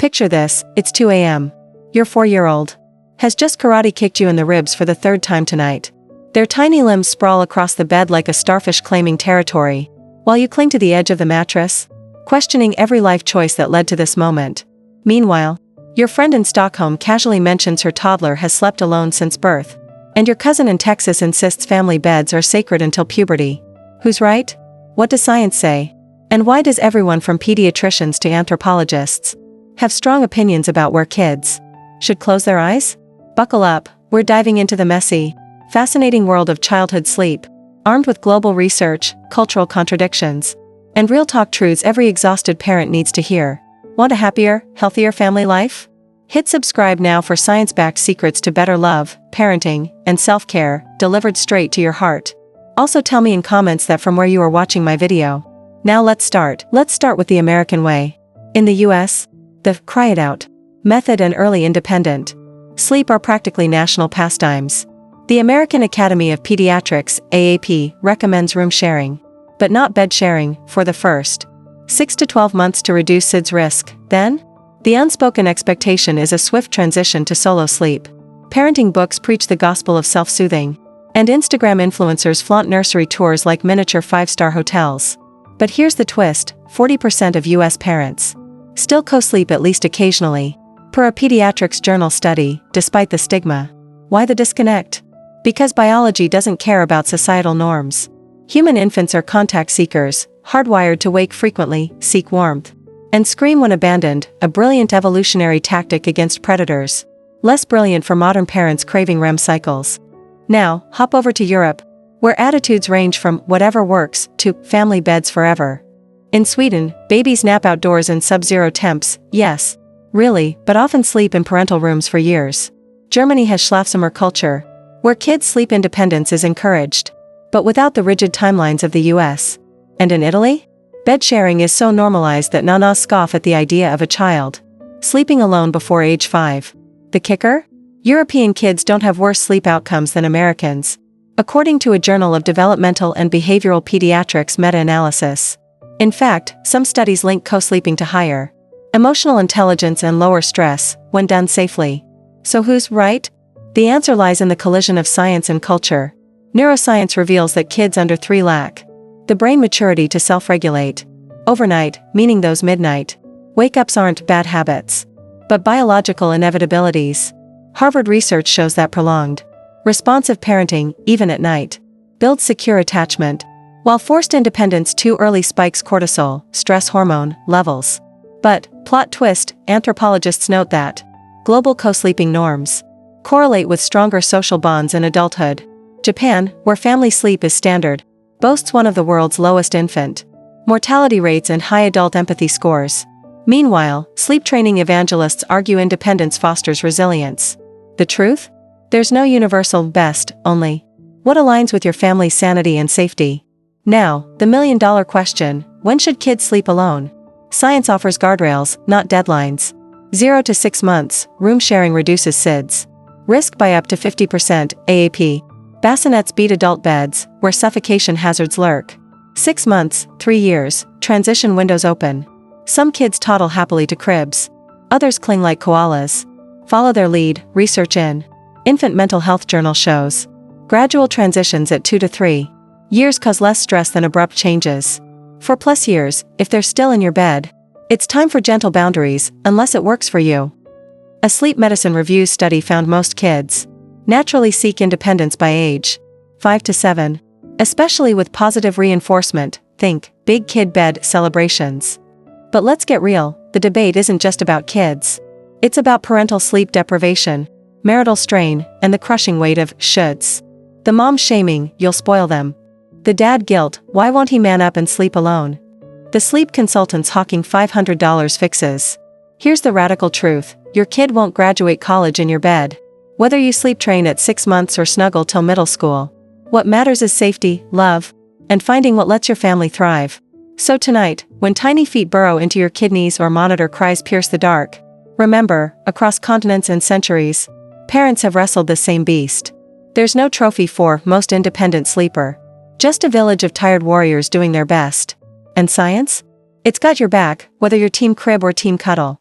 Picture this, it's 2 a.m. Your 4-year-old has just karate kicked you in the ribs for the third time tonight. Their tiny limbs sprawl across the bed like a starfish claiming territory, while you cling to the edge of the mattress, questioning every life choice that led to this moment. Meanwhile, your friend in Stockholm casually mentions her toddler has slept alone since birth, and your cousin in Texas insists family beds are sacred until puberty. Who's right? What does science say? And why does everyone from pediatricians to anthropologists have strong opinions about where kids should close their eyes? Buckle up, we're diving into the messy, fascinating world of childhood sleep, armed with global research, cultural contradictions, and real talk truths every exhausted parent needs to hear. Want a happier, healthier family life? Hit subscribe now for science-backed secrets to better love, parenting, and self-care, delivered straight to your heart. Also tell me in comments that from where you are watching my video. Now let's start. Let's start with the American way. In the US, the cry it out method and early independent sleep are practically national pastimes. The American Academy of Pediatrics, AAP, recommends room sharing, but not bed sharing, for the first 6 to 12 months to reduce SIDS risk. Then, the unspoken expectation is a swift transition to solo sleep. Parenting books preach the gospel of self-soothing, and Instagram influencers flaunt nursery tours like miniature 5-star hotels. But here's the twist, 40% of US parents still co-sleep at least occasionally, per a pediatrics journal study, despite the stigma. Why the disconnect? Because biology doesn't care about societal norms. Human infants are contact seekers, hardwired to wake frequently, seek warmth, and scream when abandoned, a brilliant evolutionary tactic against predators. Less brilliant for modern parents craving REM cycles. Now, hop over to Europe, where attitudes range from whatever works to family beds forever. In Sweden, babies nap outdoors in sub-zero temps, yes, really, but often sleep in parental rooms for years. Germany has Schlafzimmer culture, where kids' sleep independence is encouraged, but without the rigid timelines of the US. And in Italy? Bed sharing is so normalized that nanas scoff at the idea of a child sleeping alone before age 5. The kicker? European kids don't have worse sleep outcomes than Americans, according to a Journal of Developmental and Behavioral Pediatrics meta-analysis. In fact, some studies link co-sleeping to higher emotional intelligence and lower stress, when done safely. So who's right? The answer lies in the collision of science and culture. Neuroscience reveals that kids under 3 lack the brain maturity to self-regulate overnight, meaning those midnight wake-ups aren't bad habits, but biological inevitabilities. Harvard research shows that prolonged, responsive parenting, even at night, builds secure attachment, while forced independence too early spikes cortisol, stress hormone, levels. But, plot twist, anthropologists note that global co-sleeping norms correlate with stronger social bonds in adulthood. Japan, where family sleep is standard, boasts one of the world's lowest infant mortality rates and high adult empathy scores. Meanwhile, sleep training evangelists argue independence fosters resilience. The truth? There's no universal best, only what aligns with your family's sanity and safety. Now, the million-dollar question, when should kids sleep alone? Science offers guardrails, not deadlines. 0 to 6 months, room sharing reduces SIDS risk by up to 50%, AAP. Bassinets beat adult beds, where suffocation hazards lurk. 6 months, 3 years, transition windows open. Some kids toddle happily to cribs. Others cling like koalas. Follow their lead, research in Infant Mental Health Journal shows gradual transitions at 2 to 3 years cause less stress than abrupt changes. 4+ years, if they're still in your bed, it's time for gentle boundaries, unless it works for you. A Sleep Medicine Reviews study found most kids naturally seek independence by age 5 to 7, especially with positive reinforcement, think big kid bed celebrations. But let's get real, the debate isn't just about kids. It's about parental sleep deprivation, marital strain, and the crushing weight of shoulds. The mom shaming, you'll spoil them. The dad guilt, why won't he man up and sleep alone? The sleep consultants hawking $500 fixes. Here's the radical truth, your kid won't graduate college in your bed. Whether you sleep train at 6 months or snuggle till middle school. What matters is safety, love, and finding what lets your family thrive. So tonight, when tiny feet burrow into your kidneys or monitor cries pierce the dark, remember, across continents and centuries, parents have wrestled the same beast. There's no trophy for most independent sleeper. Just a village of tired warriors doing their best. And science? It's got your back, whether you're team crib or team cuddle.